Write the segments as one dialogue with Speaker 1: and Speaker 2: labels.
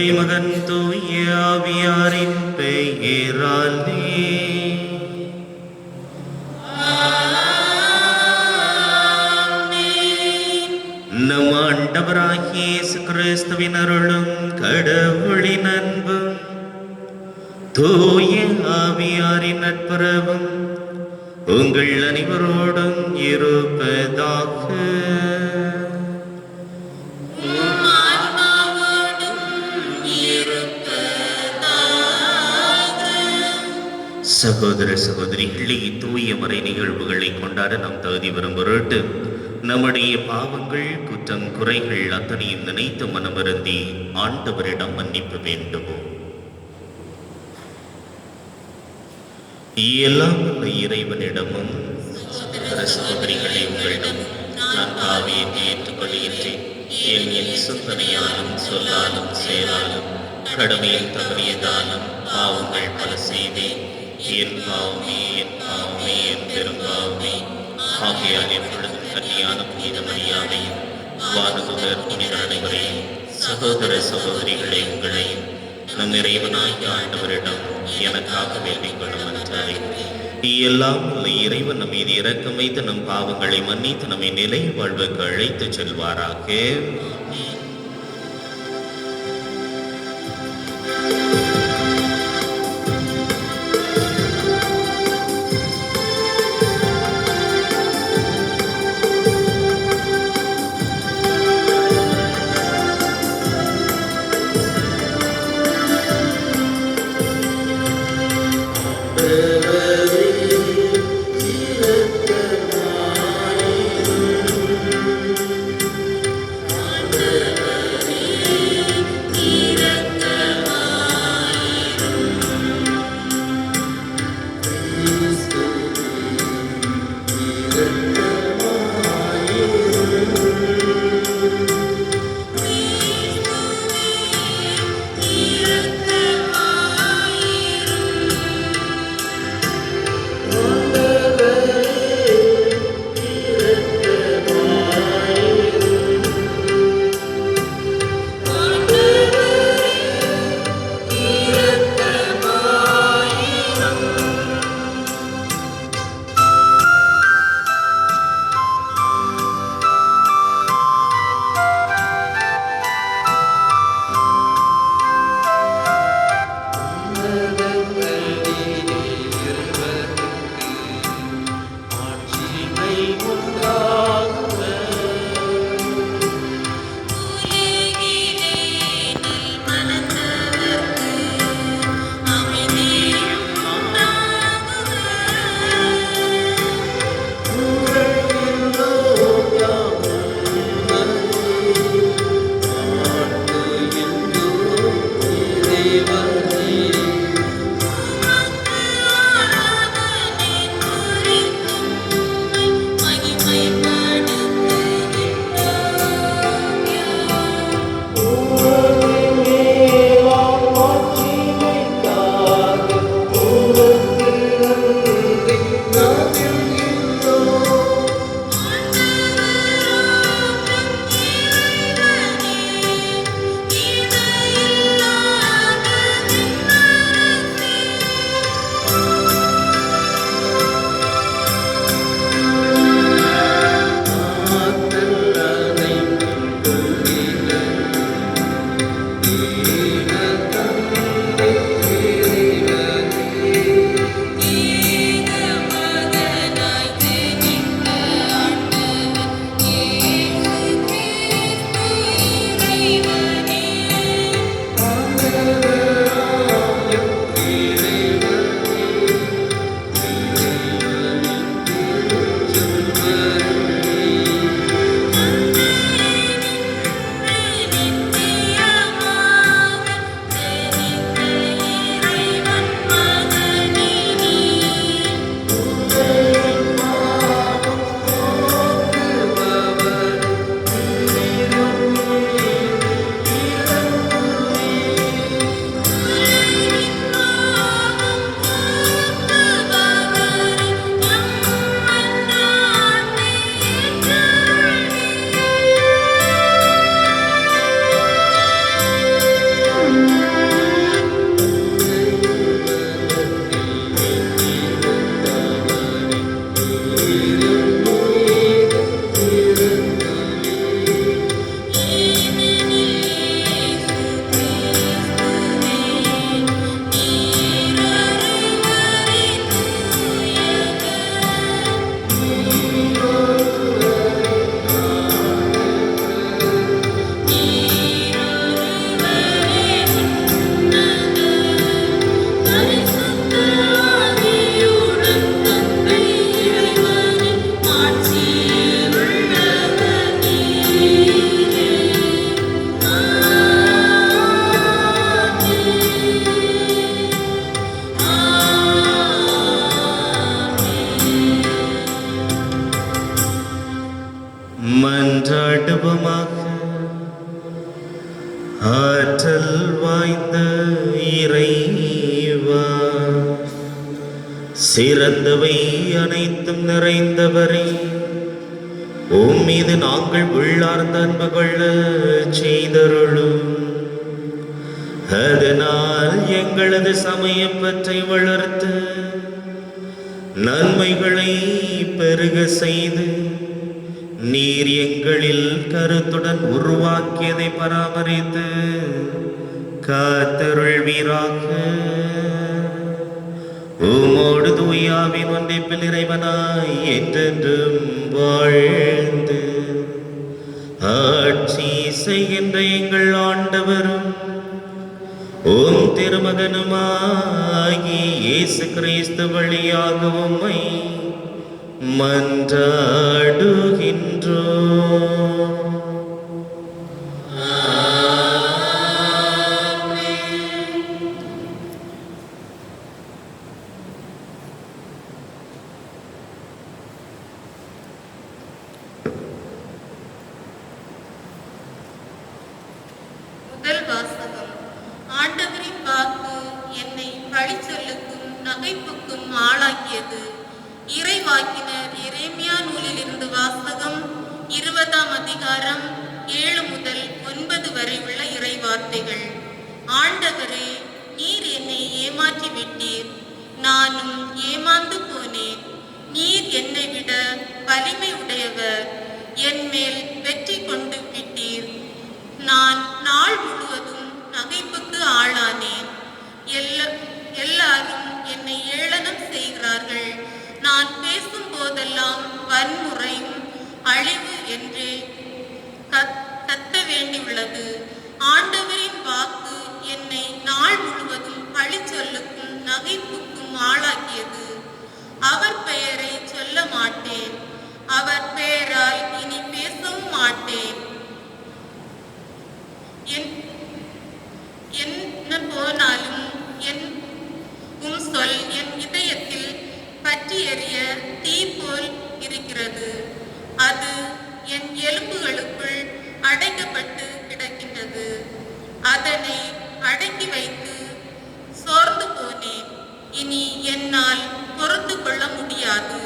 Speaker 1: இறைமகன் தூய ஆவியாரின் பெயராலே நம் ஆண்டவராகிய இயேசு கிறிஸ்துவின் அருளும் கடவுளின் அன்பும் தூய ஆவியாரின் நட்புறவும் உங்கள் அனைவரோடும் இருப்பதாக. சகோதர சகோதரிகளே, தூய மறை நிகழ்வுகளை கொண்டாட நாம் தகுதி வரும் பொருட்டு நம்முடைய பாவங்கள் குற்றம் குறைகள் அத்தனையும் நினைத்து மனமருந்தி ஆண்டவரிடம் மன்னிப்பு வேண்டுவோம். எல்லாம் இறைவனிடமும் சகோதர சகோதரிகளை உங்களிடம் நான் பாவியை ஏற்றுக்கொள்கின்றேன். என் சிந்தனையாலும் சொல்லாலும் செயலாலும் கடமையில் தவறியதாலும் பாவங்கள் பல செய்தேன். என் பாவமே என் பெரும்பாவமே. ஆகையால் எப்பொழுதும் கன்னியான புனித மரியாதையும் வானதுதர் புனிதர் அனைவரையும் சகோதர சகோதரிகளை உங்களையும் நம் இறைவனாகிய ஆண்டவரிடம் எனக்காக வேண்டிக் கொள்ளும் என்றாரே. எல்லாம் உள்ள இறைவன் நம் மீது இரக்கம் வைத்து நம் பாவங்களை மன்னித்து நம்மை நிலை வாழ்வுக்கு அழைத்து செல்வாராக. சிறந்தவை அனைத்தும் நிறைந்தவரே, உம் மீது நாங்கள் உள்ளார்ந்த அன்பு கொள்ள செய்தருளும். அதனால் எங்களது சமயப்பற்றை வளர்த்து நன்மைகளை பெருக செய்து நீர் எங்களில் கருத்துடன் உருவாக்கியதை பராமரித்து காத்தருள்வீராக. உமோடு தூயாவின் ஒன்றிப்பில் இறைவனாய் என்றென்றும் வாழ்ந்து ஆட்சி செய்கின்ற எங்கள் ஆண்டவரும் உம் திருமகனுமாகி இயேசு கிறிஸ்து வழியாக உம்மை மன்றாடுகின்றோம்.
Speaker 2: முதல் வாசகம். ஆண்டவரின் வாக்கு என்னை பழிச்சொல்லுக்கும் நகைப்புக்கும் ஆளாக்கியது. இறைவாக்கினர் எரேமியா நூலிலிருந்து வாசகம். 20ஆம் அதிகாரம் 7 முதல் 9 வரை உள்ள இறைவார்த்தைகள். ஆண்டவரே, நீர் என்னை ஏமாற்றி விட்டீர், நானும் ஏமாந்து போனேன். நீர் என்னை விட வலிமை உடையவர், என் மேல் வெற்றி கொண்டு விட்டீர். நான் நாள் முழுவதும் நகைப்புக்கு ஆளானேன். எல்லாரும் என்னை ஏளனம் செய்கிறார்கள். நான் பேசும் போதெல்லாம் வன்முறையும் அழிவு என்று கத்த வேண்டியுள்ளது. ஆண்டவரின் வாக்கு என்னை நாள் முழுவதும் பழிச்சொல்லுக்கும் நகைப்புக்கும் ஆளாக்கியது. அவர் பெயரை சொல்ல மாட்டேன், அவர் பெயரால் இனி பேசவும் மாட்டேன். என்ன போனாலும் உம் சொல் என் இதயத்தில் பற்றி எறிய தீ போல் இருக்கிறது. அது என் எலும்புகளுக்குள் அடைக்கப்பட்டு கிடக்கின்றது. அதனை அடக்கி வைத்து சோர்ந்து போனேன். இனி என்னால் பொறுத்து கொள்ள முடியாது.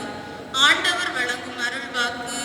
Speaker 2: ஆண்டவர் வழங்கும் அருள்வாக்கு.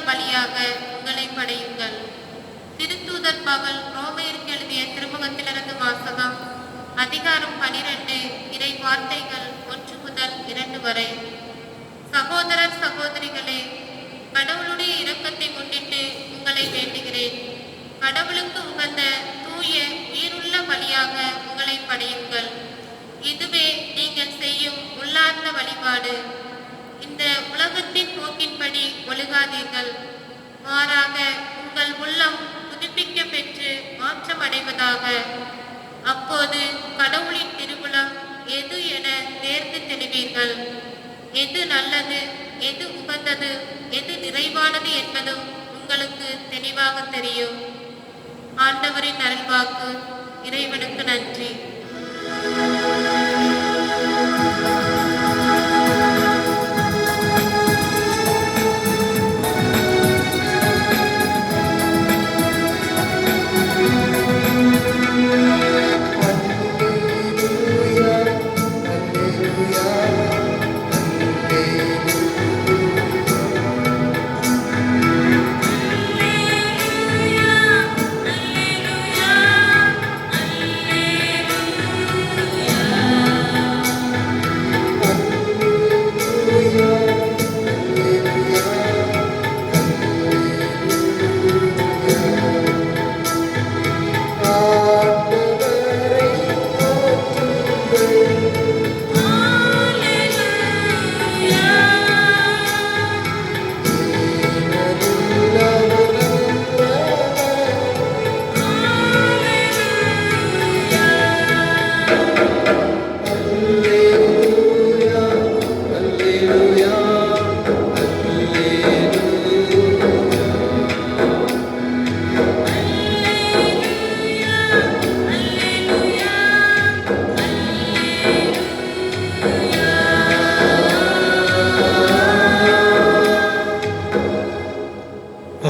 Speaker 2: பலியாக உங்களை படையுங்கள். திருத்தூதர் பவுல் ரோமையருக்கு எழுதிய திருமுகத்திலிருந்து வாசகம். அதிகாரம் 12, இறை வார்த்தைகள் 1 முதல் 2 வரை. சகோதரர் சகோதரிகளே, கடவுளுடைய இரக்கத்தை முன்னிட்டு உங்களை வேண்டுகிறேன். கடவுளுக்கு உகந்த தூய உயிருள்ள பலியாக உங்களை படையுங்கள். இதுவே நீங்கள் செய்யும் உள்ளார்ந்த வழிபாடு. இந்த உலகத்தின் போக்கின்படி ஒழுகாதீர்கள். மாறாக உங்கள் உள்ளம் புதுப்பிக்க பெற்று மாற்றம் அடைவதாக. அப்போது கடவுளின் திருவுளம் எது என தேர்ந்து தெளிவீர்கள். எது நல்லது, எது உகந்தது, எது நிறைவானது என்பதும் உங்களுக்கு தெளிவாக தெரியும். ஆண்டவரின் அருள்வாக்கு. இறைவனுக்கு நன்றி.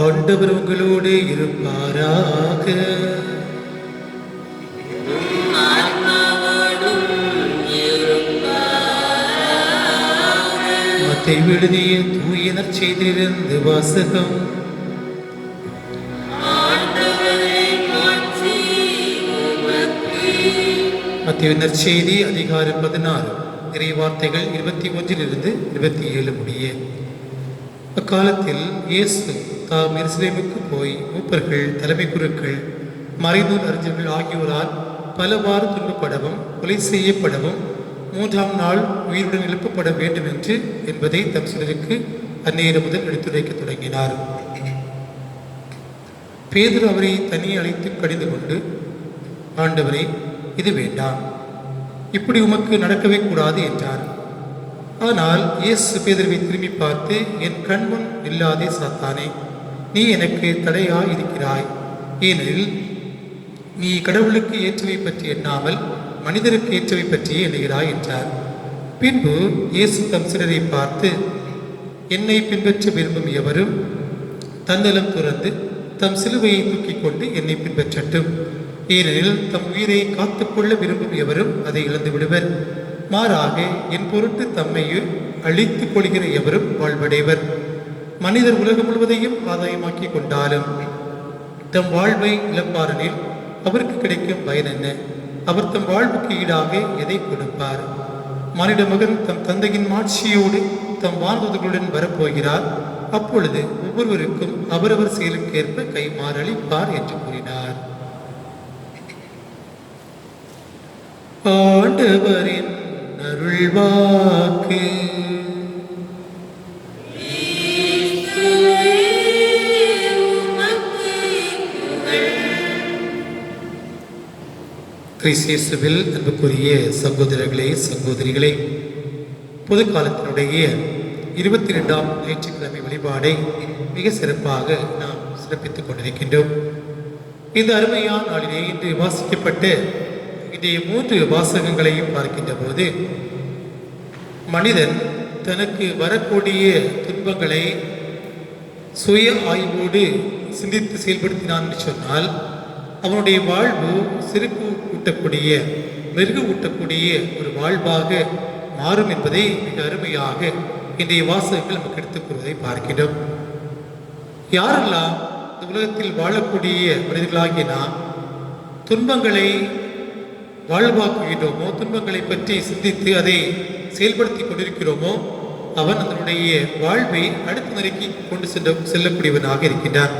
Speaker 3: ஆண்டவர் உங்களோடு இருப்பாராக. மத்தேயு எழுதிய தூய நற்செய்தியிலிருந்து வாசகம். மத்தேயு நற்செய்தி அதிகாரம் 16, இறை வார்த்தைகள் 21 27 முடிய. அக்காலத்தில் இயேசு தாம் எருசலேமுக்கு போய் மூப்பர்கள், தலைமை குருக்கள், மறைநூல் அறிஞர்கள் ஆகியோரால் பலவாறு துன்பப்படவும் கொலை செய்யப்படவும் 3ஆம் நாள் உயிருடன் எழுப்பப்பட வேண்டும் என்பதை தம் சிலருக்கு அந்நேரம் முதல் எடுத்துரைக்க தொடங்கினார். பேதுரு அவரை தனியே அழைத்து கடிந்து கொண்டு, ஆண்டவரே, இது வேண்டாம், இப்படி உமக்கு நடக்கவே கூடாது என்றார். ஆனால் இயேசு பேதுருவை திரும்பி பார்த்து, என் கண்முன் இல்லாதே சாத்தானே, நீ எனக்கு தடையாய் இருக்கிறாய். ஏனெனில் நீ கடவுளுக்கு ஏற்றவை பற்றி எண்ணாமல் மனிதருக்கு ஏற்றவை பற்றியே எண்ணுகிறாய் என்றார். பின்பு இயேசு தம் சிலரை பார்த்து, என்னை பின்பற்ற விரும்பும் எவரும் தன்னலம் துறந்து தம் சிலுவையை தூக்கிக் கொண்டு என்னை பின்பற்றட்டும். ஏனெனில் தம் உயிரை காத்துக்கொள்ள விரும்பும் எவரும் அதை இழந்து விடுவர். மாறாக என் பொருட்டு தம்மையை அழித்துக் கொள்கிற எவரும் வாழ்வடைவர். மனிதர் உலகம் முழுவதையும் ஆதாயமாக்கி கொண்டாலும் தம் வாழ்வை இழப்பாரெனில் அவருக்கு கிடைக்கும் பயன் என்ன? அவர் தம் வாழ்வுக்கு ஈடாக எதை கொடுப்பார்? மானிட மகன் தம் தந்தையின் மாட்சியோடு தம் வானதூதர்களுடன் வரப்போகிறார். அப்பொழுது ஒவ்வொருவருக்கும் அவரவர் செயலுக்கேற்ப கைமாறளிப்பார் என்று கூறினார். ஆண்டவரின் அருள்வாக்கு. கிறிஸ்துவில் அன்புக்குரிய சகோதரர்களே, சகோதரிகளே, பொது காலத்தினுடைய 22ஆம் ஞாயிற்றுக்கிழமை வழிபாடை மிக சிறப்பாக நாம் சிறப்பித்துக் கொண்டிருக்கின்றோம். இந்த அருமையான நாளிலே இன்று வாசிக்கப்பட்ட இன்றைய 3 வாசகங்களையும் பார்க்கின்ற போது, மனிதன் தனக்கு வரக்கூடிய துன்பங்களை சுய ஆய்வோடு சிந்தித்து செயல்படுத்தினான் என்று சொன்னால் அவனுடைய வாழ்வு சிறுக்கு ஊட்டக்கூடிய, மெருகு ஊட்டக்கூடிய ஒரு வாழ்வாக மாறும் என்பதை மிக அருமையாக இன்றைய வாசகங்கள் நமக்கு எடுத்துக் கூறுவதை பார்க்கிறோம். யாரெல்லாம் இந்த உலகத்தில் வாழக்கூடிய மனிதர்களாகிய நாம் துன்பங்களை வாழ்வாக்குகிறோமோ, துன்பங்களை பற்றி சிந்தித்து அதை செயல்படுத்தி கொண்டிருக்கிறோமோ, அவன் அதனுடைய வாழ்வை அடுத்த நிலைக்கு கொண்டு செல்லக்கூடியவனாக இருக்கின்றான்.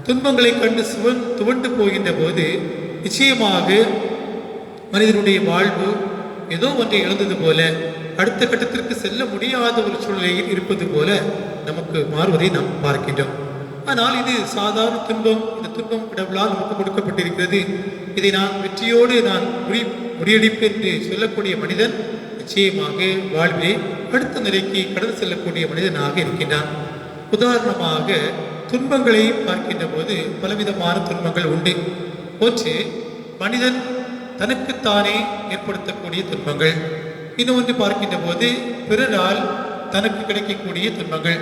Speaker 3: துன்பங்களை கண்டு துவண்டு போகின்ற போது நிச்சயமாக மனிதனுடைய வாழ்வு ஏதோ ஒன்றை இழந்தது போல, அடுத்த கட்டத்திற்கு செல்ல முடியாத ஒரு சூழ்நிலையில் இருப்பது போல நமக்கு மாறுவதை நாம் பார்க்கின்றோம். ஆனால் இது சாதாரண துன்பம். இந்த துன்பம் கடவுளால் நமக்கு கொடுக்கப்பட்டிருக்கிறது. இதை நான் வெற்றியோடு நான் முறியடிப்பேன் என்று சொல்லக்கூடிய மனிதன் நிச்சயமாக வாழ்விலே அடுத்த நிலைக்கு கடந்து செல்லக்கூடிய மனிதனாக இருக்கின்றான். உதாரணமாக துன்பங்களை பார்க்கின்ற போது பலவிதமான துன்பங்கள் உண்டு. ஒன்று மனிதன் தனக்குத்தானே ஏற்படுத்தக்கூடிய துன்பங்கள். இன்னொன்று பார்க்கின்ற போது பிறரால் தனக்கு கிடைக்கக்கூடிய துன்பங்கள்.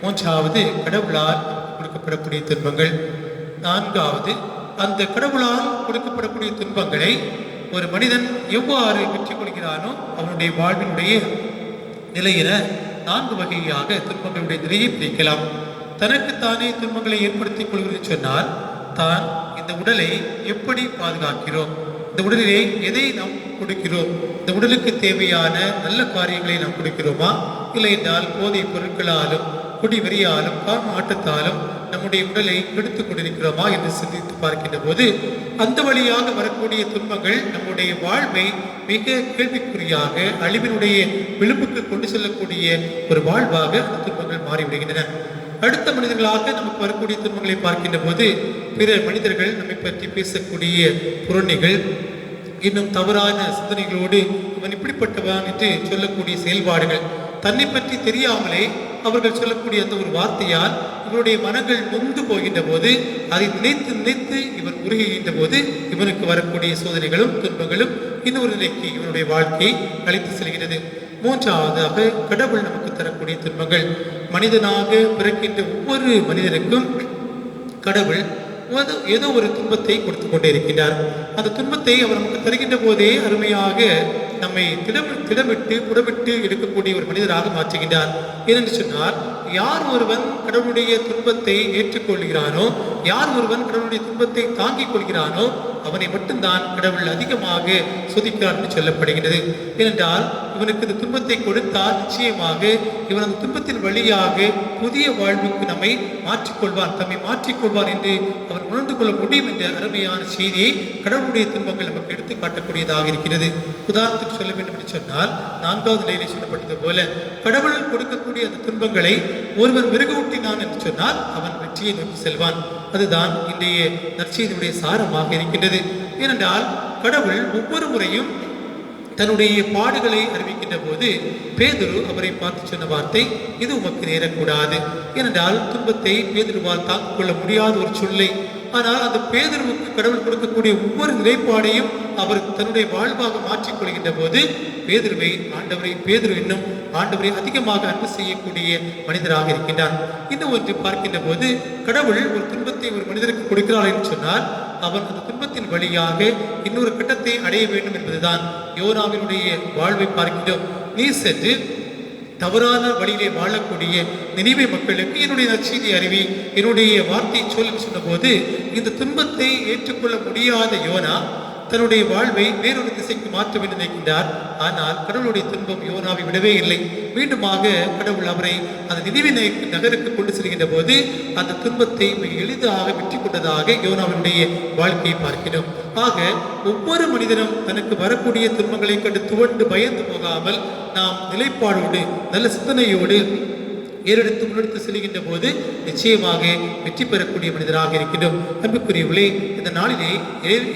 Speaker 3: மூன்றாவது கடவுளால் கொடுக்கப்படக்கூடிய துன்பங்கள். நான்காவது அந்த கடவுளால் கொடுக்கப்படக்கூடிய துன்பங்களை ஒரு மனிதன் எவ்வாறு வெற்றி கொள்கிறானோ அவனுடைய வாழ்வினுடைய நிலையில 4 வகையாக துன்பங்களுடைய நிலையை பிரிக்கலாம். தனக்குத்தானே துன்பங்களை ஏற்படுத்திக் கொள்கிறது சொன்னால் தான் இந்த உடலை எப்படி பாதுகாக்கிறோம், இந்த உடலிலே எதை நாம் கொடுக்கிறோம், இந்த உடலுக்கு தேவையான நல்ல காரியங்களை நாம் கொடுக்கிறோமா, இல்லை என்றால் போதைப் பொருட்களாலும் குடிவெறியாலும் ஆட்டத்தாலும் நம்முடைய உடலை எடுத்துக் கொண்டிருக்கிறோமா என்று சிந்தித்து பார்க்கின்ற போது அந்த வழியாக வரக்கூடிய துன்பங்கள் நம்முடைய வாழ்வை மிக கேள்விக்குறியாக அழிவினுடைய விளிம்புக்கு கொண்டு செல்லக்கூடிய ஒரு வாழ்வாக அந்த துன்பங்கள் மாறிவிடுகின்றன. அடுத்த மனிதர்களாக நமக்கு வரக்கூடிய துன்பங்களை பார்க்கின்ற போது பிற மனிதர்கள் நம்மை பற்றி பேசக்கூடிய புரணிகள், இன்னும் தவறான சிந்தனைகளோடு இவன் இப்படிப்பட்டவன் என்று சொல்லக்கூடிய செயல்பாடுகள், தன்னை பற்றி தெரியாமலே அவர்கள் சொல்லக்கூடிய அந்த ஒரு வார்த்தையால் இவருடைய மனங்கள் நொந்து போகின்ற போது அதை நினைத்து நினைத்து இவன் உருகுகின்ற போது இவனுக்கு வரக்கூடிய சோதனைகளும் துன்பங்களும் இன்னொரு நிலைக்கு இவனுடைய வாழ்க்கையை அழைத்து செல்கிறது. மூன்றாவதாக கடவுள் நமக்கு தரக்கூடிய துன்பங்கள். மனிதனாக பிறக்கின்ற ஒவ்வொரு மனிதனுக்கும் கடவுள் ஏதோ ஒரு துன்பத்தை கொடுத்து கொண்டே இருக்கின்றார். அந்த துன்பத்தை அவர் நமக்கு தருகின்ற போதே அருமையாக நம்மை புடமிட்டு எடுக்கக்கூடிய ஒரு மனிதராக மாற்றுகின்றார். ஏனென்று சொன்னால் யார் ஒருவன் கடவுளுடைய துன்பத்தை ஏற்றுக்கொள்கிறானோ, யார் ஒருவன் கடவுளுடைய துன்பத்தை தாங்கிக் கொள்கிறானோ அவனை மட்டும்தான் கடவுள் அதிகமாக சோதிக்கிறார் என்று சொல்லப்படுகிறது. ஏனென்றால் இவனுக்கு இந்த துன்பத்தை கொடுத்தால் நிச்சயமாக இவன் அந்த துன்பத்தின் வழியாக புதிய வாழ்வுக்கு நம்மை மாற்றிக்கொள்வான், தம்மை மாற்றிக்கொள்வான் என்று அவன் உணர்ந்து கொள்ள முடியும் என்ற அருமையான செய்தியை கடவுளுடைய துன்பங்கள் நமக்கு எடுத்து காட்டக்கூடியதாக இருக்கிறது. உதாரணத்துக்கு சொல்ல வேண்டும் என்று சொன்னால் 4வது நிலையிலே சொல்லப்பட்டது போல கடவுள் கொடுக்கக்கூடிய அந்த துன்பங்களை ஒருவன் மிருகூட்டினான் என்று சொன்னால் அவன் வெற்றியை நோக்கி செல்வான். அதுதான் இன்றைய நற்செய்தியுடைய சாரமாக இருக்கின்றது. ஏனென்றால் கடவுள் ஒவ்வொரு முறையும் தன்னுடைய பாடுகளை அறிவிக்கின்ற போது பேதுரு அவரை பார்த்து சொன்ன வார்த்தை, இது உமக்கு நேரக்கூடாது. ஏனென்றால் துன்பத்தை பேதுருவால் தாக்கிக் கொள்ள முடியாத ஒரு சொல்லை. ஆனால் அந்த பேதுருவுக்கு கடவுள் கொடுக்கக்கூடிய ஒவ்வொரு நிலைப்பாடையும் அவர் தன்னுடைய வாழ்வாக மாற்றிக்கொள்கின்ற போது பேதுரு இன்னும் ஆண்டவரை அதிகமாக அன்பு செய்யக்கூடிய மனிதராக இருக்கின்றான். இன்னும் ஒன்று பார்க்கின்ற போது கடவுள் ஒரு துன்பத்தை ஒரு மனிதருக்கு கொடுக்கிறார் என்று சொன்னால் அவன் அந்த துன்பத்தின் வழியாக இன்னொரு கட்டத்தை அடைய வேண்டும் என்பதுதான். யோனாவினுடைய வாழ்வை பார்க்கின்றோம். நீ சென்று தவறான வழியிலே வாழக்கூடிய நினைவே மக்களுக்கு என்னுடைய நற்செய்தி அறிவி, என்னுடைய வார்த்தை சொல் சொன்ன போது இந்த துன்பத்தை ஏற்றுக்கொள்ள முடியாத யோனா தன்னுடைய வாழ்வை வேறொரு திசைக்கு மாற்ற வேண்டும் நினைக்கின்றார். ஆனால் கடவுளுடைய துன்பம் யோனாவை விடவே இல்லை. மீண்டுமாக கடவுள் அவரை அந்த நினைவு நகருக்கு கொண்டு செல்கின்ற போது அந்த துன்பத்தை மிக எளிதாக வெற்றி கொண்டதாக யோனாவினுடைய வாழ்க்கையை பார்க்கிறோம். ஆக ஒவ்வொரு மனிதனும் தனக்கு வரக்கூடிய துன்பங்களை கண்டு துவண்டு பயந்து போகாமல் நாம் நிலைப்பாடோடு நல்ல சிந்தனையோடு ஏறெடுத்து முன்னெடுத்து செல்கின்ற போது நிச்சயமாக வெற்றி பெறக்கூடிய மனிதராக இருக்கின்றோம். அன்புக்குரியவர்களே, இந்த நாளிலே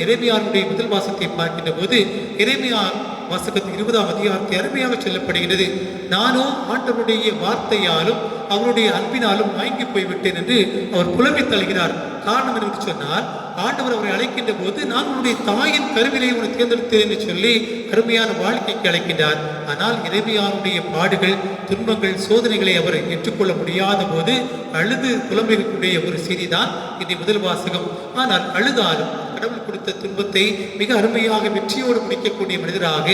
Speaker 3: எரேமியாவுடைய முதல் வாசத்தை பார்க்கின்ற போது எரேமியா வாசகத்தின் 20ஆம் அதிகாரத்தை அருமையாக சொல்லப்படுகிறது. நானோ ஆண்டவருடைய வார்த்தையாலும் அவருடைய அன்பினாலும் மயங்கி போய்விட்டேன் என்று அவர் புலம்பி தழுகிறார். காரணம் என்று சொன்னால் ஆண்டவர் அவரை அழைக்கின்ற போது நான் உன்னுடைய தாயின் கருவிலை உன்னை தேர்ந்தெடுத்தேன் என்று சொல்லி அருமையான வாழ்க்கைக்கு அழைக்கின்றார். ஆனால் எரேமியாவுடைய பாடுகள், துன்பங்கள், சோதனைகளை அவர் ஏற்றுக்கொள்ள முடியாத போது அழுது புலம்பக்கூடிய ஒரு செய்தி தான் இந்த முதல் வாசகம். ஆனால் அழுதாலும் கடவுள் கொடுத்த துன்பத்தை மிக அருமையாக வெற்றியோடு முடிக்கக்கூடிய மனிதராக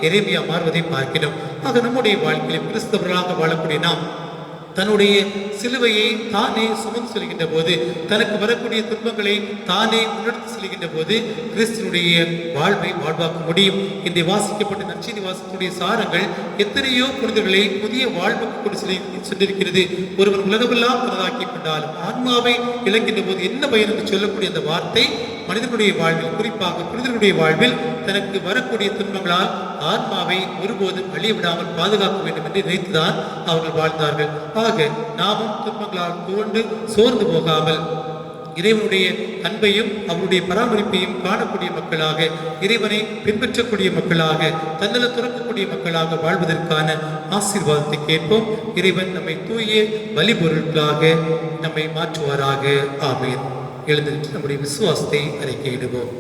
Speaker 3: எரேமியா மாறுவதை பார்க்கிறோம். ஆக நம்முடைய வாழ்க்கையில் கிறிஸ்தவர்களாக வாழக்கூடிய நாம் தன்னுடைய சிலுவையை தானே சுமந்து செல்கின்ற போது, தனக்கு வரக்கூடிய துன்பங்களை தானே முன்னெடுத்து செல்கின்ற போது கிறிஸ்துவனுடைய வாழ்வை வாழ்வாக்க முடியும். இந்த வாசிக்கப்பட்ட நற்செய்தி வாசகத்துடைய சாரங்கள் எத்தனையோ புனிதர்களை புதிய வாழ்வுக்கு கொண்டு சென்றிருக்கிறது. ஒருவர் உலகமெல்லாம் தனதாக்கி கொண்டாலும் ஆன்மாவை இழக்கின்ற போது என்ன பயன் என்று சொல்லக்கூடிய அந்த வார்த்தை மனிதனுடைய வாழ்வில், குறிப்பாக புனிதர்களுடைய வாழ்வில் தனக்கு வரக்கூடிய துன்பங்களால் ஆன்மாவை ஒருபோதும் அழிய விடாமல் பாதுகாக்க வேண்டும் என்று நினைத்துதான் அவர்கள் வாழ்ந்தார்கள். ஆக நாமும் துன்பங்களால் சோர்ந்து போகாமல் இறைவனுடைய அன்பையும் அவருடைய பராமரிப்பையும் காணக்கூடிய மக்களாக, இறைவனை பின்பற்றக்கூடிய மக்களாக, தன்னல துறக்கக்கூடிய மக்களாக வாழ்வதற்கான ஆசீர்வாதத்தை கேட்போம். இறைவன் நம்மை தூய வழிபொருட்களாக நம்மை மாற்றுவாராக. ஆமீன். எழுந்திருச்சு நம்முடைய விசுவாசத்தை அறிக்கையிடுவோம்.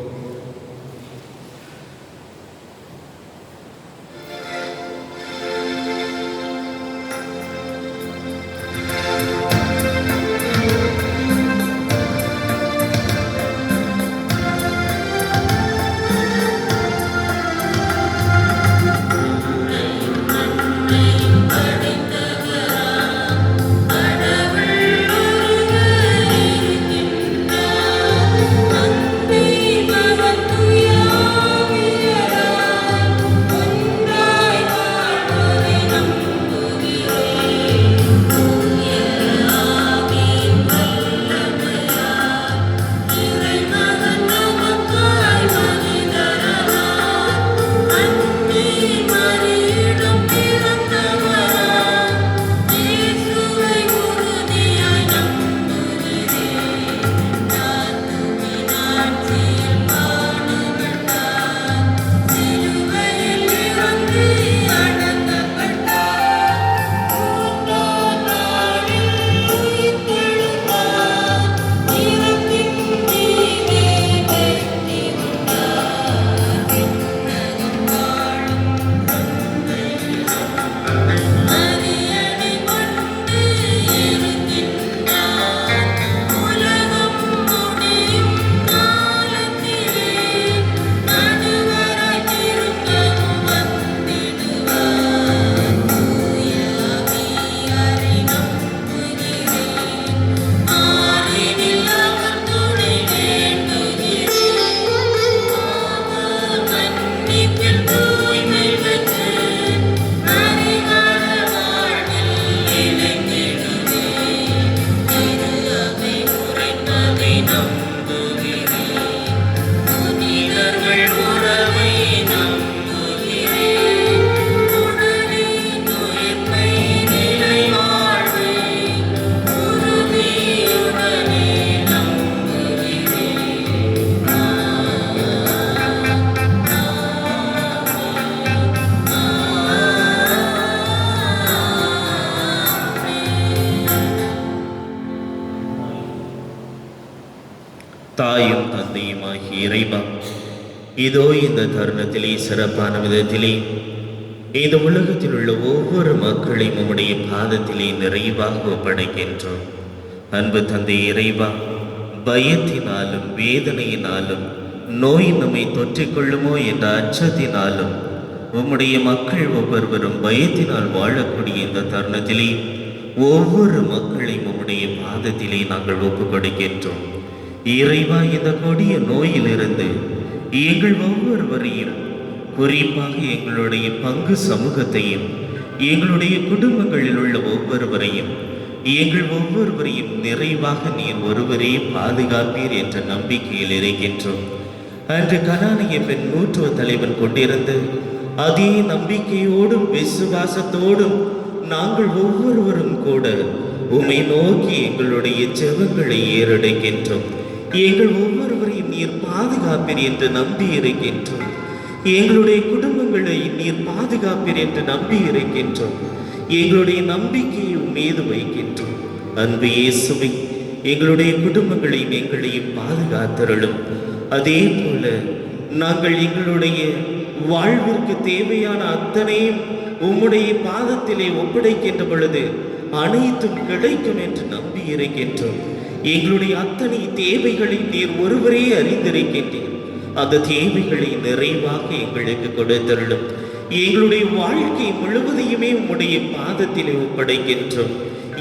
Speaker 1: தாயும் தந்தையுமாகிய இறைவா, இதோ இந்த தருணத்திலே சிறப்பான விதத்திலே இந்த உலகத்தில் உள்ள ஒவ்வொரு மக்களையும் உம்முடைய பாதத்திலே நிறைவாக ஒப்படைக்கின்றோம். அன்பு தந்தை இறைவா, பயத்தினாலும் வேதனையினாலும் நோய் நம்மை தொற்றிக்கொள்ளுமோ என்ற அச்சத்தினாலும் உம்முடைய மக்கள் ஒவ்வொருவரும் பயத்தினால் வாழக்கூடிய இந்த தருணத்திலே ஒவ்வொரு மக்களையும் உம்முடைய பாதத்திலே நாங்கள் ஒப்புக் கொடுக்கின்றோம். இறைவா, இந்த கொடிய நோயிலிருந்து எங்கள் ஒவ்வொருவரையும், குறிப்பாக எங்களுடைய பங்கு சமூகத்தையும், எங்களுடைய குடும்பங்களில் உள்ள ஒவ்வொருவரையும், எங்கள் ஒவ்வொருவரையும் நிறைவாக நீர் ஒருவரே பாதுகாப்பீர் என்ற நம்பிக்கையில் இருக்கின்றோம். அன்று கனானிய பெண் நூற்றுவ தலைவன் கொண்டிருந்து அதே நம்பிக்கையோடும் விசுவாசத்தோடும் நாங்கள் ஒவ்வொருவரும் கூட உம்மை நோக்கி எங்களுடைய ஜெபங்களை ஏறெடுக்கின்றோம். எங்கள் ஒவ்வொருவரையும் நீர் பாதுகாப்பீர் என்று நம்பி இருக்கின்றோம். எங்களுடைய குடும்பங்களை நீர் பாதுகாப்பீர் என்று நம்பி இருக்கின்றோம். எங்களுடைய நம்பிக்கையை மீது வைக்கின்றோம். அன்பு இயேசுவே, எங்களுடைய குடும்பங்களையும் எங்களையும் பாதுகாத்தருளும். அதே போல நாங்கள் எங்களுடைய வாழ்விற்கு தேவையான அத்தனையும் உம்முடைய பாதத்திலே ஒப்படைக்கின்ற பொழுது அனைத்தும் கிடைக்கும் என்று நம்பி இருக்கின்றோம். எங்களுடைய அத்தனை தேவைகளை நீர் ஒருவரே அறிந்திருக்கின்றீர். அந்த தேவைகளை நிறைவாக எங்களுக்கு கொடுத்தருளும். எங்களுடைய வாழ்க்கை முழுவதையுமே உம்முடைய பாதத்திலே ஒப்படைக்கின்றோம்.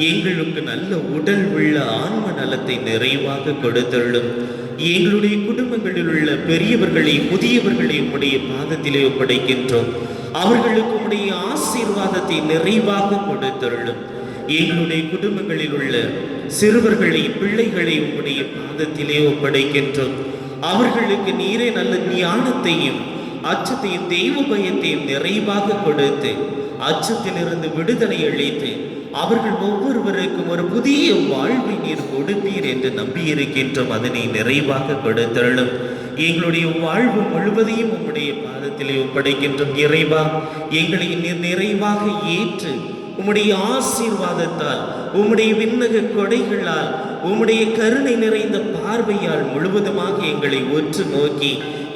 Speaker 1: எங்களுக்கு நல்ல உடல் உள்ள ஆன்ம நலத்தை நிறைவாக கொடுத்தருளும். எங்களுடைய குடும்பங்களில் உள்ள பெரியவர்களை முதியவர்களை உம்முடைய பாதத்திலே ஒப்படைக்கின்றோம். அவர்களுக்கு உம்முடைய ஆசீர்வாதத்தை நிறைவாக கொடுத்தருளும். எங்களுடைய குடும்பங்களில் உள்ள சிறுவர்களை பிள்ளைகளை உம்முடைய பாதத்திலே ஒப்படைக்கின்றோம். அவர்களுக்கு நீரே நல்ல ஞானத்தையும் அச்சத்தையும் தெய்வ பயத்தையும் நிறைவாக கொடுத்து அச்சத்திலிருந்து விடுதலை அளித்து அவர்கள் ஒவ்வொருவருக்கும் ஒரு புதிய வாழ்வை நீர் கொடுப்பீர் என்று நம்பியிருக்கின்றோம். அதனை நிறைவாக கொடுத்தருளும். எங்களுடைய வாழ்வு முழுவதையும் உம்முடைய பாதத்திலே ஒப்படைக்கின்றோம். இறைவா, எங்களை நீர் நிறைவாக ஏற்று உம்முடைய ஆசீர்வாதத்தால், உம்முடைய விண்ணக கொடைகளால், உம்முடைய கருணை நிறைந்த பார்வையால் முழுவதுமாக எங்களை உற்று நோக்கி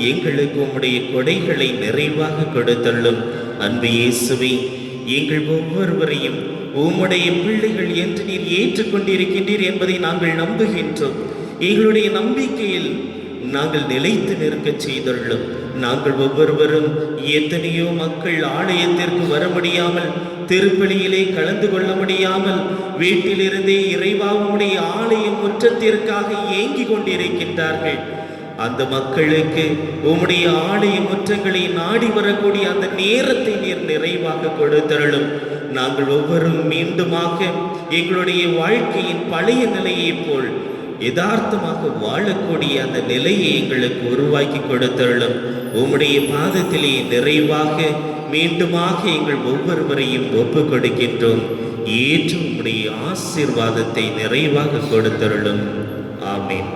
Speaker 1: எங்களுக்கு உம்முடைய கொடைகளை நிறைவாக கொடுத்தள்ளும். அன்பு இயேசுவே, எங்கள் ஒவ்வொருவரையும் உம்முடைய பிள்ளைகள் என்று நீர் ஏற்றுக்கொண்டிருக்கின்றீர் என்பதை நாங்கள் நம்புகின்றோம். எங்களுடைய நம்பிக்கையில் நாங்கள் நிலைத்து நிற்க செய்துள்ளோம். நாங்கள் ஒவ்வொருவரும் எத்தனையோ மக்கள் ஆலயத்திற்கு வர முடியாமல், திருப்பலியிலே கலந்து கொள்ள முடியாமல், வீட்டிலிருந்தே இறைவா உம்முடைய ஆலய முற்றத்திற்காக ஏங்கி கொண்டிருக்கின்றார்கள். அந்த மக்களுக்கு உம்முடைய ஆலய முற்றங்களை நாடி வரக்கூடிய அந்த நேரத்தை நீர் நிறைவாக கொடுத்தருளும். நாங்கள் ஒவ்வொரும் மீண்டுமாக எங்களுடைய வாழ்க்கையின் பழைய நிலையைப் போல் யதார்த்தமாக வாழக்கூடிய அந்த நிலையை எங்களுக்கு உருவாக்கி கொடுத்தருளும். உம்முடைய பாதத்திலே நிறைவாக மீண்டுமாக எங்கள் ஒவ்வொருவரையும் ஒப்பு கொடுக்கின்றோம். ஏற்று உம்முடைய ஆசீர்வாதத்தை நிறைவாக கொடுத்தருளும். ஆமீன்.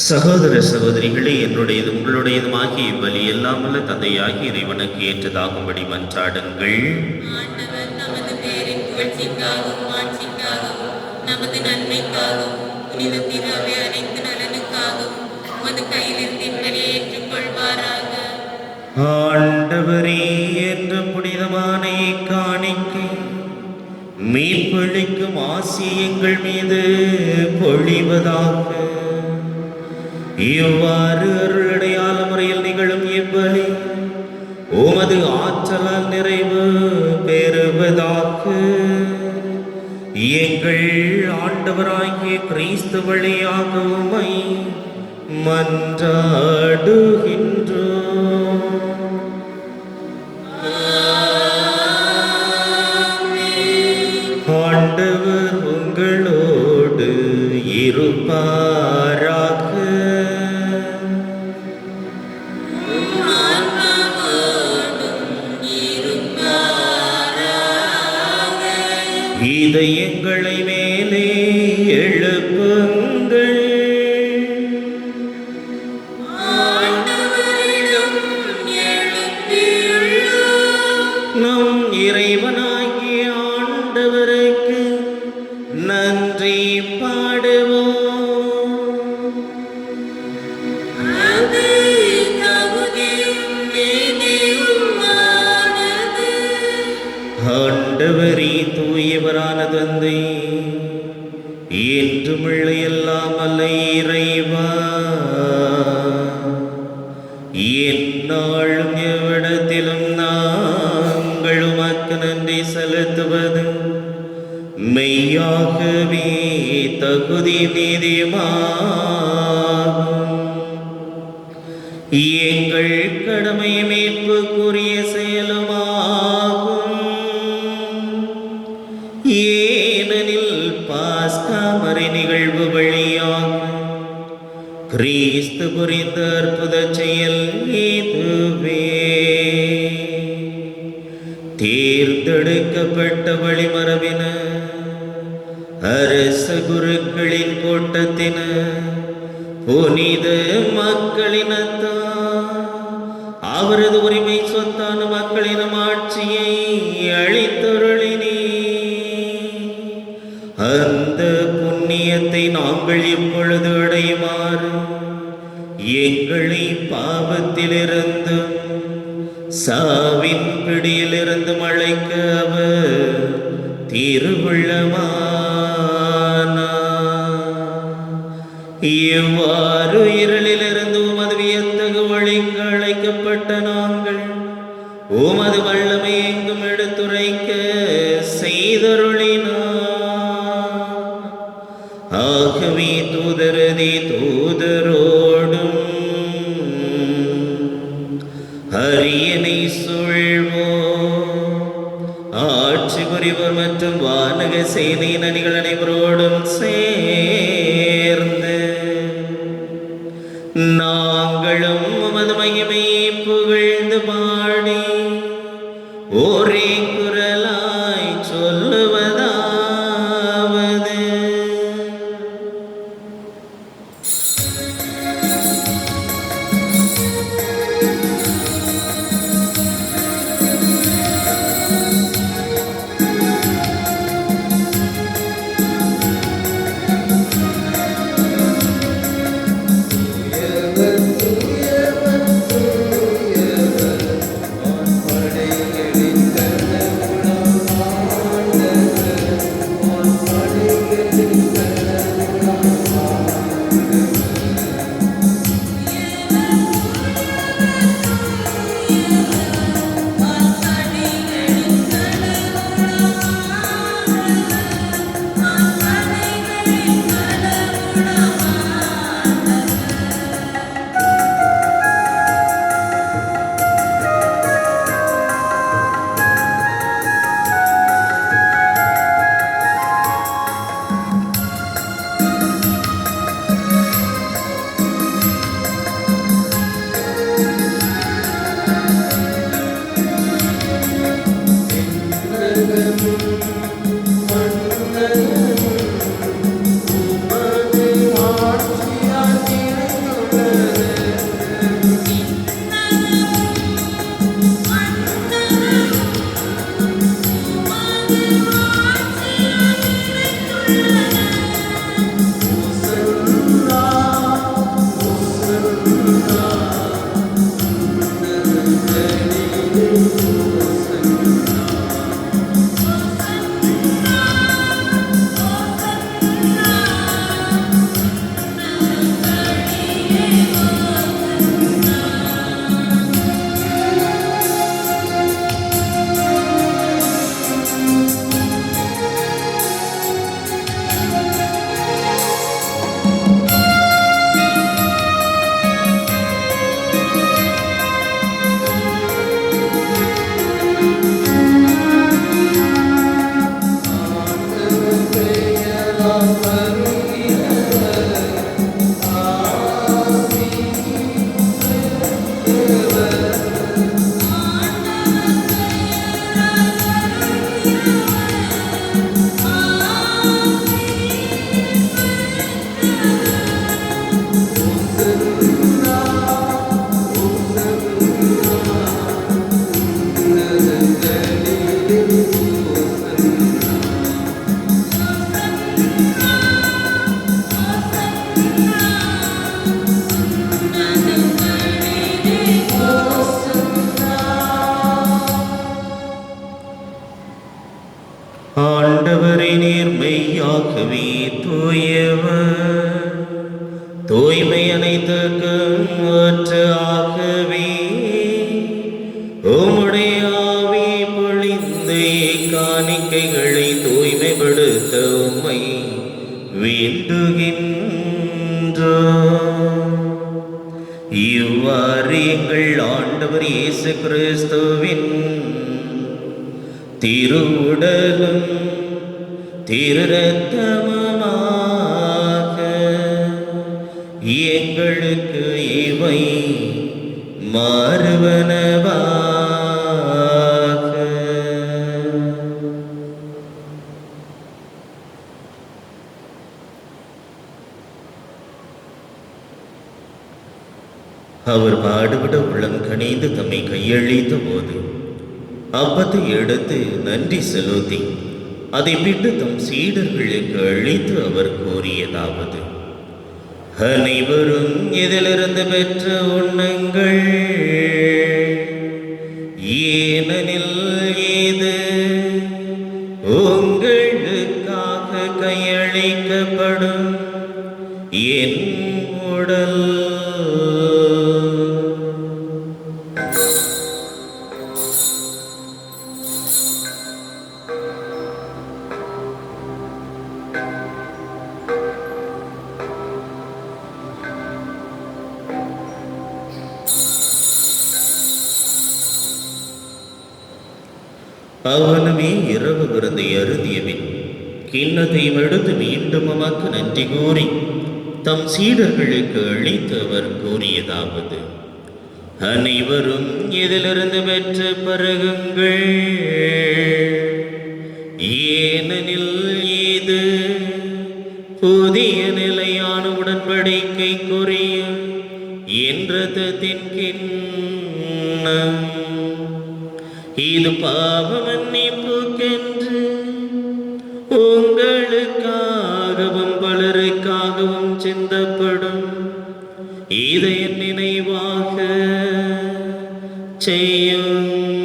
Speaker 1: சகோதர சகோதரிகளே, என்னுடையது உங்களுடையதுமாகிய இவ்வழி எல்லாம் வல்ல தந்தையாகி இறைவனுக்கு ஏற்றதாகும்படி மன்றாடுங்கள்.
Speaker 2: ஆண்டவர் நமது பேரின் புகழ்ச்சிக்காகவும் ஆட்சிக்காகவும் நமது நன்மைக்காகவும் புனித திராவை அனைத்து நலனுக்காகவும் உமது கையிலிருந்து இவ்வழியை ஏற்றுக்கொள்வாராக.
Speaker 1: ஆண்டவரே, என்ற புனிதமான காணிக்கை மீட்பளிக்கும் ஆசியங்கள் மீது பொழிவதாக. இவ்வாறு அருளடையாள முறையில் நிகழும் இவ்வழி உமது ஆற்றலால் நிறைவு பெறுவதாக. எங்கள் ஆண்டவராகிய கிறிஸ்து வழியாக உம்மை மன்றாடுகின்றோம். ஆண்டவர் உங்களோடு இருப்பாராக. இதயங்களை மேலே எழுப்புங்கள். நம் இறைவனாகிய ஆண்டவருக்கு நன்றி பாடுவோம். ஆண்டவரே, தூயவரான தந்தை, என்றுமுள்ள எல்லாம் அல்ல இறைவா, எந்நாளும் எவ்விடத்திலும் நாங்கள் உமக்கு நன்றி செலுத்துவது மெய்யாகவே தகுதி நீதியுமாகும். எங்கள் கடமை மீட்புக்குரிய செயலுமாகும். ஏனெனில் பாஸ்கா மறை நிகழ்வு வழியாக கிறிஸ்து புரிந்த அற்புத செயல் இதுவே. தேர்ந்தெடுக்கப்பட்ட வழிமரபினர், அரச குருக்களின் கூட்டத்தினர், புனித மக்களினத்தார் அவரது உரிமை சொத்தான மக்களின் ஆட்சியை அளித்தருளினே. அந்த புண்ணியத்தை நாங்கள் இப்பொழுது அடையுமாறு எங்களை பாவத்திலிருந்தும் சாவின் பிடியிலிருந்து அழைக்க அவர் திருவுள்ளமானார். இவ்வாறு இருளிலிருந்து உமது வியத்தகு வழிக்கு அழைக்கப்பட்ட நாங்கள் உமது வல்லமை எங்கும் எடுத்துரைக்க செய்தருளினார். ஆகவே தூதரோடும் அரியணை சூழ்வோர், ஆட்சி புரிவோர் மற்றும் வானக சேனையின் அணிகள் அனைவரோடும் சேர்ந்து நாங்களும் உமது மகிமையை புகழ்ந்து பாடி ஒரே குரலாய் சொல்லுவதாவது: ஆண்டவரே, நீர் மெய்யாகவே தூயவர், தூய்மை அனைத்துக்கும் ஆகவே உம்முடைய ஆவி பொழிந்து காணிக்கைகளை தூய்மை நினைவுபடுத்த உம்மை வேண்டுகின்றோம். இவ்வாறு எங்கள் ஆண்டவர் இயேசு கிறிஸ்துவின் திருவுடலும் திரு இரத்தமுமாக எங்களுக்கு இவை மாறுவனவாக. அவர் பாடுபட உள்ளம் கனிந்து தம்மை கையளித்த போது அப்பத்தை எடுத்து நன்றி செலுத்தி அதை விட்டு தம் சீடர்களுக்கு அளித்து அவர் கூறியதாவது: அனைவரும் இதிலிருந்து பெற்ற உண்ணுங்கள், ஏனெனில் இது உங்களுக்காக கையளிக்கப்படும் என் உடல். அவனுமே இரவு விருந்தை அருந்தியபின் கிண்ணத்தையும் எடுத்து மீண்டும் உமக்கு நன்றி கூறி தம் சீடர்களுக்கு அளித்து அவர் கூறியதாவது: அனைவரும் இதிலிருந்து பெற்று பருகுங்கள், ஏனெனில் இது புதிய நிலையான உடன்படிக்கைக்குரிய என் இரத்தத்தின் கிண்ணம். இது பாவ மன்னிப்புக்கென்று உங்களுக்காகவும் பலருக்காகவும் சிந்தப்படும். இதை என் நினைவாக செய்யுங்கள்.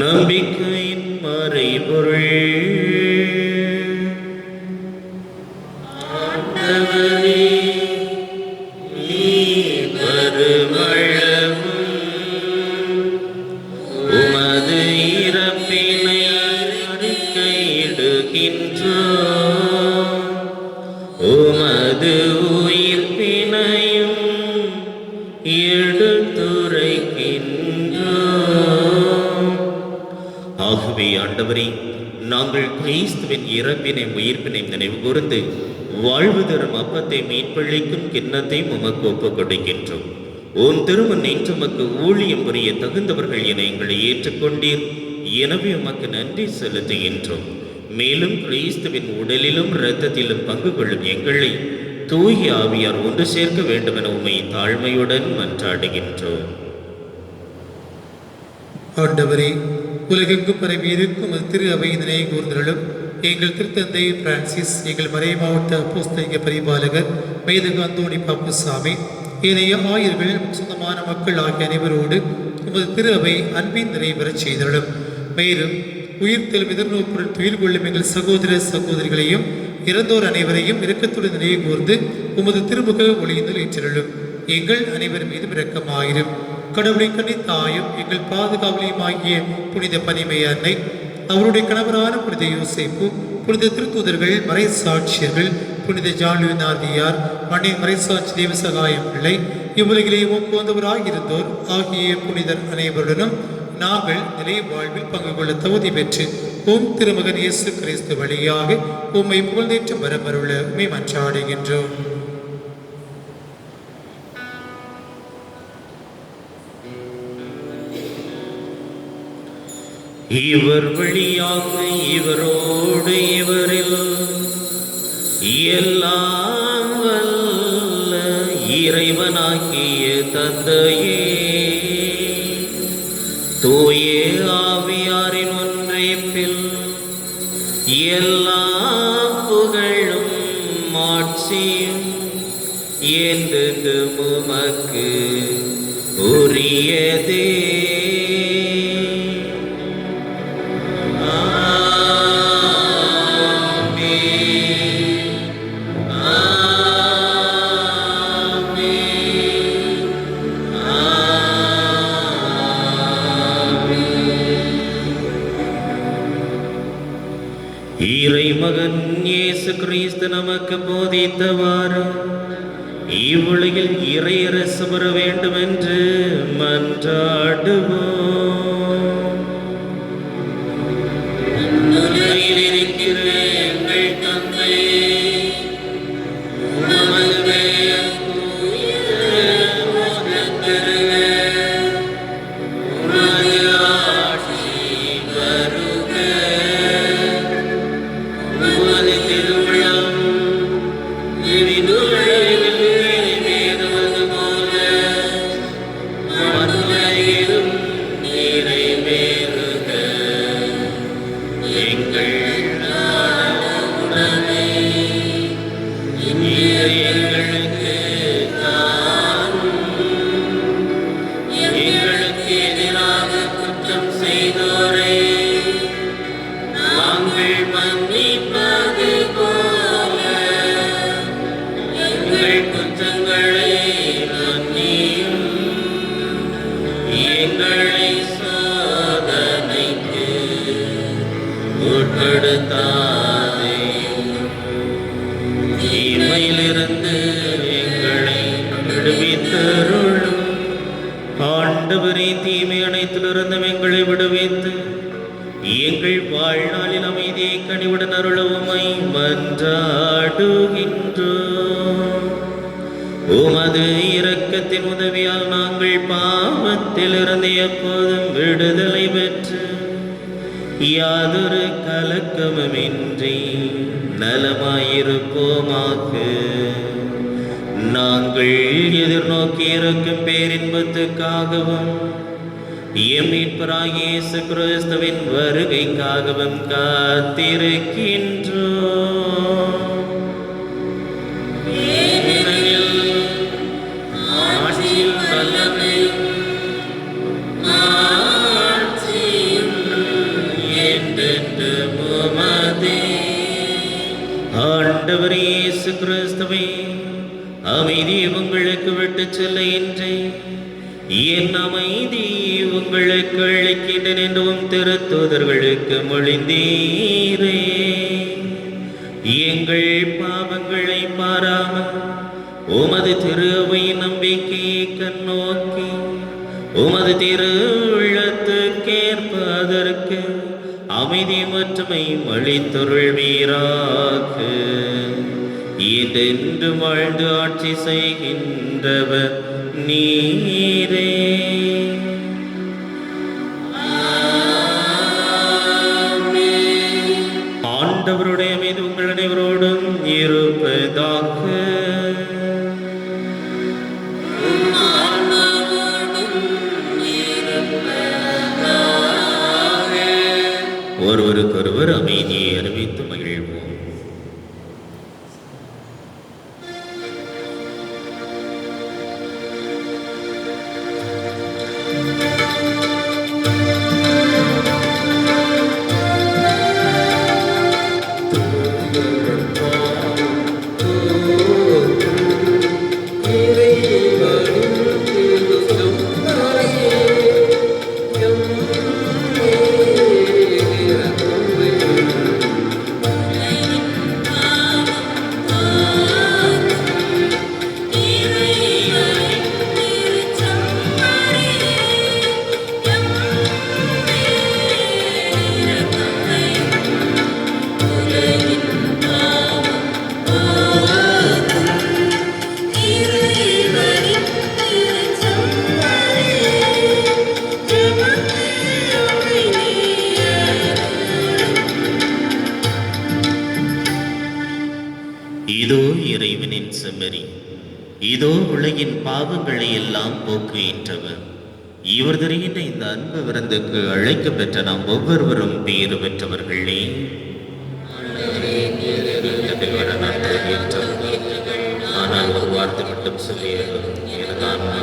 Speaker 1: நம்பிக்கையின் மறைபொருள். ஆண்டவரே, நீர் வருமளவும் உமது இறப்பினை அறிக்கையிடுகின்றோம், உமது உயிர்ப்பினையும் எடுத்துரைக்கின்றோம். ஆகவே ஆண்டவரே, நாங்கள் கிறிஸ்துவின் இறப்பினை உயிர்ப்பினை நினைவு கூர்ந்து வாழ்வு தரும் அப்பத்தை மீட்பளிக்கும் கிண்ணத்தை உமக்கு ஒப்புக் கொடுக்கின்றோம். உம் திருமண் என்று உமக்கு ஊழியம் புரிய தகுந்தவர்கள் என எங்களை ஏற்றுக்கொண்டீர். எனவே உமக்கு நன்றி செலுத்துகின்றோம். மேலும் கிறிஸ்துவின் உடலிலும் இரத்தத்திலும் பங்கு கொள்ளும் எங்களை தூய ஆவியார் ஒன்று சேர்க்க வேண்டும் என உம்மை தாழ்மையுடன் மன்றாடுகின்றோம்.
Speaker 3: ஆண்டவரே, உலகெங்கும் பரவி இருக்கும் திரு அவை நினைவு கூர்ந்தருளும். எங்கள் திருத்தந்தை பிரான்சிஸ், எங்கள் மறை மாவட்ட அப்போஸ்தலிக பரிபாலகர் மேதகு அந்தோணி பாப்புசாமி, ஏனைய ஆயர்கள், சொந்தமான மக்கள் ஆகிய அனைவரோடு உமது திரு அவை அன்பின் நிறைவேறச் செய்தருளும். மேலும் உயிர்த்தெழும் எதிர்நோக்குடன் துயில் கொள்ளும் எங்கள் சகோதர சகோதரிகளையும் இறந்தோர் அனைவரையும் இரக்கத்துடன் நினைவு கூர்ந்து உமது திருமுக ஒளியினுள் ஏற்றருளும். எங்கள் அனைவர் மீது இரக்கமாயிரும். கடவுளின் கன்னித்தாயும் எங்கள் பாதுகாவலியுமாகிய புனித பனிமை அன்னை, அவருடைய கணவரான புனித யோசேப்பு, புனித திருத்தூதர்கள், மறை சாட்சியர்கள், புனித ஜான்லுநாதியார், மண்ணின் மறைசாட்சி தேவசகாயம் பிள்ளை, இவ்வுலகிலே உமக்கு வந்தவராயிருந்தோர் ஆகிய புனிதர் அனைவருடனும் நாங்கள் நிலை வாழ்வில் பங்கு கொள்ள தகுதி பெற்று உம் திருமகன் இயேசு கிறிஸ்து வழியாக உம்மை புகழ்ந்தேற்று வரமருள உம்மை மன்றாடுகின்றோம்.
Speaker 1: இவர் வழியாக இவரோடு இவரில் எல்லாம் வல்ல இறைவனாகிய தந்தையே, தூய ஆவியாரின் ஒன்றைப்பில் எல்லா புகழும் மாட்சியும் என்றென்றும் உமக்கு உரியதே. இயேசு கிறிஸ்து நமக்கு போதித்தவாறு இவ்வுலகில் இறையரசு வர வேண்டும் என்று மன்றாடுவோம். உலகில் இருக்கிற எங்கள் தந்தையே, உமது பெயர் தூயது பெறுக. உமது ஆட்சி வருக. உமது திருவுளம் விண்ணுலகில் நிறைவேறுவது போல மண்ணுலகிலும் நிறைவேறுக. எங்கள் அன்றாட உணவை இன்று எங்களுக்கு தாரும். எங்களுக்கு எதிராக குற்றம் செய்தோரை நாங்கள் மன்னிப்பது போல எங்கள் குற்றங்களை மன்னியும். எங்களை சோதனைக்கு உட்படுத்தாதேயும். தீமையிலிருந்து எங்களை விடுவித்தருளும். ஆண்டவரே, தீமை அனைத்திலிருந்து எங்களை விடுவித்து எங்கள் வாழ்நாளில் அமைதியை கனிவுடன் அருளவுமை மன்றாடுகின்றோம். உமது இரக்கத்தின் உதவியால் நாங்கள் பாவத்திலிருந்து எப்போதும் விடுதலை பெற்று யாதொரு கலக்கமுமின்றி நலமாயிருப்போமாக. நாங்கள் எதிர்நோக்கி இருக்கும் பேரின்பத்துக்காகவும் எம் மீட்பராகிய இயேசு கிறிஸ்துவின் வருகைக்காகவும் காத்திருக்கின்றோம். ஏனெனில் ஆட்சியும் வல்லமையும் மாட்சியும் என்றென்றும் உமதே. ஆண்டவர் இயேசு கிறிஸ்துவே, அமைதியை உங்களுக்கு விட்டுச் செல்லுகின்றேன். என் அமைதி உங்களுக்கு அளிக்கின்றேன் என்றும் திருத்தூதர்களுக்கு மொழிந்தீரே. எங்கள் பாவங்களை பாராமல் உமது திரு அவையின் நம்பிக்கையை கண்ணோக்கி உமது திரு உள்ளத்துக்கேற்பதற்கு அமைதி மற்றுமை அளித்தருள்வீராக. இதென்று வாழ்ந்து ஆட்சி செய்கின்றவர் நீரே. ஆண்டவருடைய மீது உங்கள் அனைவரோடும் இருப்பதாக. ஒருவருக்கொருவர் அமைதியை அறிவித்து மகிழ்வோம். இதோ இறைவனின் செம்மறி, இதோ உலகின் பாவங்களை எல்லாம் போக்குகின்றவர். இவர் தருகின்ற இந்த அன்பு விருந்துக்கு அழைக்க பெற்ற நாம் ஒவ்வொருவரும் பேறு பெற்றவர்களே. ஆனால் ஒரு வார்த்தை மட்டும் சொல்லியது எனது ஆன்மா.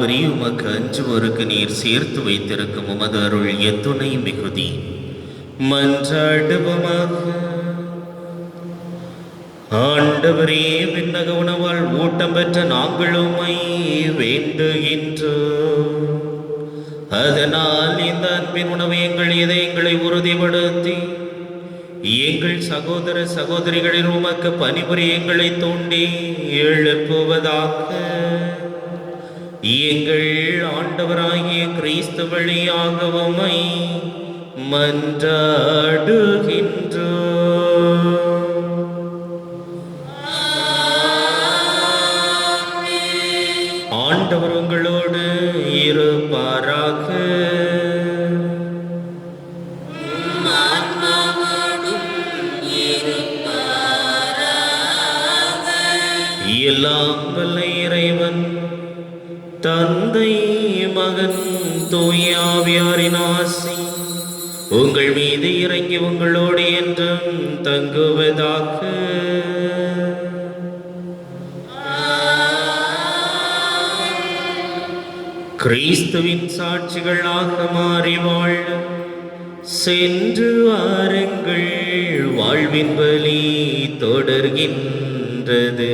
Speaker 1: ஆண்டவரே, உமக்கு அஞ்சுவோருக்கு நீர் சேர்த்து வைத்திருக்கும் உமது அருள் எத்துணை மிகுதி. மன்றாடுவோமாக. ஆண்டவரே, விண்ணக உணவால் ஊட்டம் பெற்ற நாங்கள் உம்மை வேண்டுகின்றோம். அதனால் இந்த அன்பின் உணவை எங்கள் இதயங்களை உறுதிப்படுத்தி எங்கள் சகோதர சகோதரிகளின் உமக்கு பணிபுரிய எங்களை தூண்டி எழுப்புவதாக. எங்கள் ஆண்டவராகிய கிறிஸ்து வழியாக உம்மை மன்றாடுகின்றோம். ஆண்டவர் உங்களோடு இருப்பாராக. எல்லாம் வல்ல இறைவன் தந்தை, மகன், தூய ஆவியாரின் ஆசி உங்கள் மீது இறங்கி உங்களோடு என்றும் தங்குவதாக. கிறிஸ்துவின் சாட்சிகளாக மாறி வாழ சென்று வாருங்கள். வாழ்வின் வழி தொடர்கின்றது.